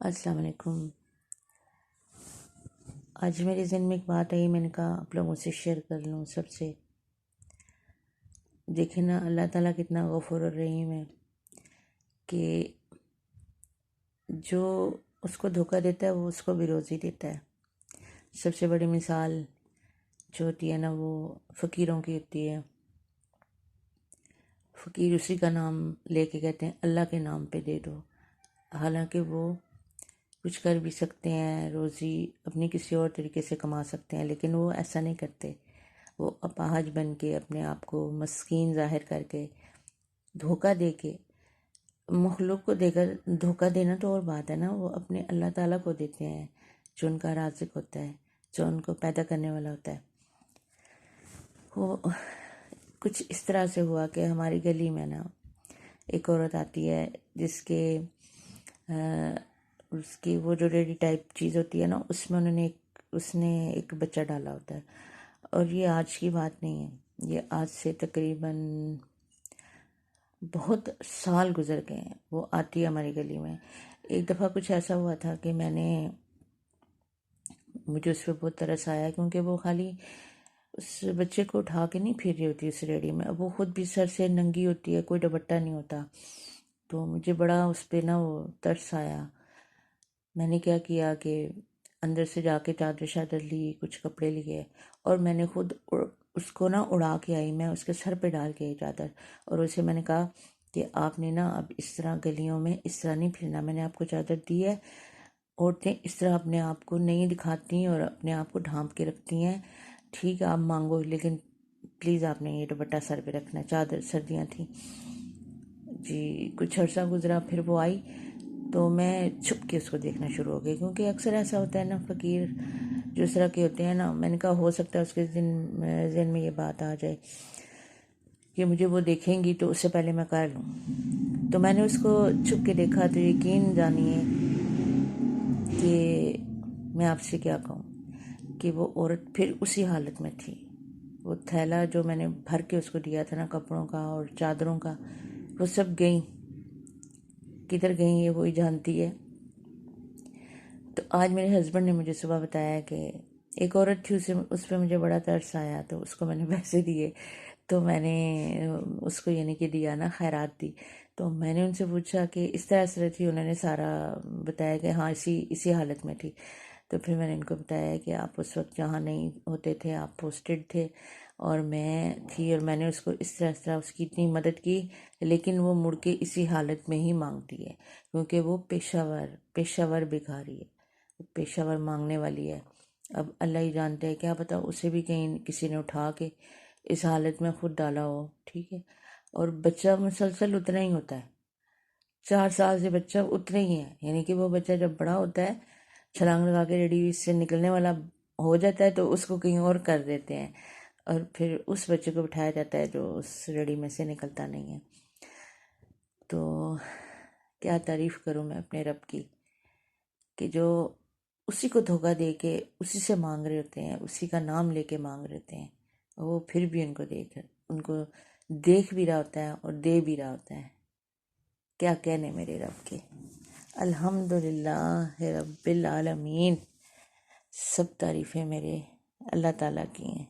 السلام علیکم۔ آج میرے ذہن میں ایک بات آئی، میں نے کہا آپ لوگوں سے شیئر کر لوں سب سے۔ دیکھیں نا اللہ تعالیٰ کتنا غفور الرحیم ہے کہ جو اس کو دھوکہ دیتا ہے وہ اس کو بھی روزی دیتا ہے۔ سب سے بڑی مثال جو ہوتی ہے نا وہ فقیروں کی ہوتی ہے۔ فقیر اسی کا نام لے کے کہتے ہیں اللہ کے نام پہ دے دو، حالانکہ وہ کچھ کر بھی سکتے ہیں، روزی اپنی کسی اور طریقے سے کما سکتے ہیں، لیکن وہ ایسا نہیں کرتے۔ وہ اپاہج بن کے اپنے آپ کو مسکین ظاہر کر کے دھوکہ دے کے، مخلوق کو دے کر دھوکہ دینا تو اور بات ہے نا، وہ اپنے اللہ تعالیٰ کو دیتے ہیں جو ان کا رازق ہوتا ہے، جو ان کو پیدا کرنے والا ہوتا ہے۔ وہ کچھ اس طرح سے ہوا کہ ہماری گلی میں نا ایک عورت آتی ہے جس کے اس کی وہ جو ریڈی ٹائپ چیز ہوتی ہے نا، اس میں اس نے ایک بچہ ڈالا ہوتا ہے، اور یہ آج کی بات نہیں ہے، یہ آج سے تقریباً بہت سال گزر گئے ہیں۔ وہ آتی ہے ہماری گلی میں۔ ایک دفعہ کچھ ایسا ہوا تھا کہ مجھے اس پہ بہت ترس آیا، کیونکہ وہ خالی اس بچے کو اٹھا کے نہیں پھر رہی ہوتی اس ریڈی میں، اب وہ خود بھی سر سے ننگی ہوتی ہے، کوئی دوپٹہ نہیں ہوتا، تو مجھے بڑا اس پہ نا وہ ترس آیا۔ میں نے کیا کیا کہ اندر سے جا کے چادر شادر لی، کچھ کپڑے لیے، اور میں نے خود اس کو نا اڑا کے آئی، میں اس کے سر پہ ڈال کے آئی چادر، اور اسے میں نے کہا کہ آپ نے نا اب اس طرح گلیوں میں اس طرح نہیں پھرنا، میں نے آپ کو چادر دی ہے، عورتیں اس طرح اپنے آپ کو نہیں دکھاتی اور اپنے آپ کو ڈھانپ کے رکھتی ہیں، ٹھیک ہے آپ مانگو، لیکن پلیز آپ نے یہ دوپٹہ سر پہ رکھنا ہے۔ چادر سردیاں تھیں جی، کچھ عرصہ گزرا، پھر وہ آئی تو میں چھپ کے اس کو دیکھنا شروع ہو گئی، کیونکہ اکثر ایسا ہوتا ہے نا، فقیر جو اس طرح کے ہوتے ہیں نا، میں نے کہا ہو سکتا ہے اس کے ذہن میں یہ بات آ جائے کہ مجھے وہ دیکھیں گی تو اس سے پہلے میں کر لوں، تو میں نے اس کو چھپ کے دیکھا، تو یقین جانیے کہ میں آپ سے کیا کہوں کہ وہ عورت پھر اسی حالت میں تھی۔ وہ تھیلا جو میں نے بھر کے اس کو دیا تھا نا کپڑوں کا اور چادروں کا، وہ سب گئیں، کدھر گئیں یہ وہی جانتی ہے۔ تو آج میرے ہسبینڈ نے مجھے صبح بتایا کہ ایک عورت تھی، اس پہ مجھے بڑا ترس آیا، تو اس کو میں نے پیسے دیے، تو میں نے اس کو یعنی کہ دیا نا، خیرات دی، تو میں نے ان سے پوچھا کہ اس طرح تھی، انہوں نے سارا بتایا کہ ہاں اسی حالت میں تھی۔ تو پھر میں نے ان کو بتایا کہ آپ اس وقت جہاں نہیں ہوتے تھے، آپ پوسٹڈ تھے اور میں تھی، اور میں نے اس کو اس طرح اس کی اتنی مدد کی، لیکن وہ مڑ کے اسی حالت میں ہی مانگتی ہے، کیونکہ وہ پیشہ ور بھکاری ہے، پیشہ ور مانگنے والی ہے۔ اب اللہ ہی جانتے ہے، کیا پتہ اسے بھی کہیں کسی نے اٹھا کے اس حالت میں خود ڈالا ہو، ٹھیک ہے۔ اور بچہ مسلسل اتنا ہی ہوتا ہے، 4 سال سے بچہ اتنا ہی ہے، یعنی کہ وہ بچہ جب بڑا ہوتا ہے، چھلانگ لگا کے ریڈی سے نکلنے والا ہو جاتا ہے، تو اس کو کہیں اور کر دیتے ہیں، اور پھر اس بچے کو بٹھایا جاتا ہے جو اس ریڈی میں سے نکلتا نہیں ہے۔ تو کیا تعریف کروں میں اپنے رب کی کہ جو اسی کو دھوکہ دے کے اسی سے مانگ رہے ہوتے ہیں، اسی کا نام لے کے مانگ رہے ہوتے ہیں، وہ پھر بھی ان کو دیکھ بھی رہا ہوتا ہے اور دے بھی رہا ہوتا ہے۔ کیا کہنے میرے رب کے، الحمدللہ رب العالمین، سب تعریفیں میرے اللہ تعالیٰ کی ہیں۔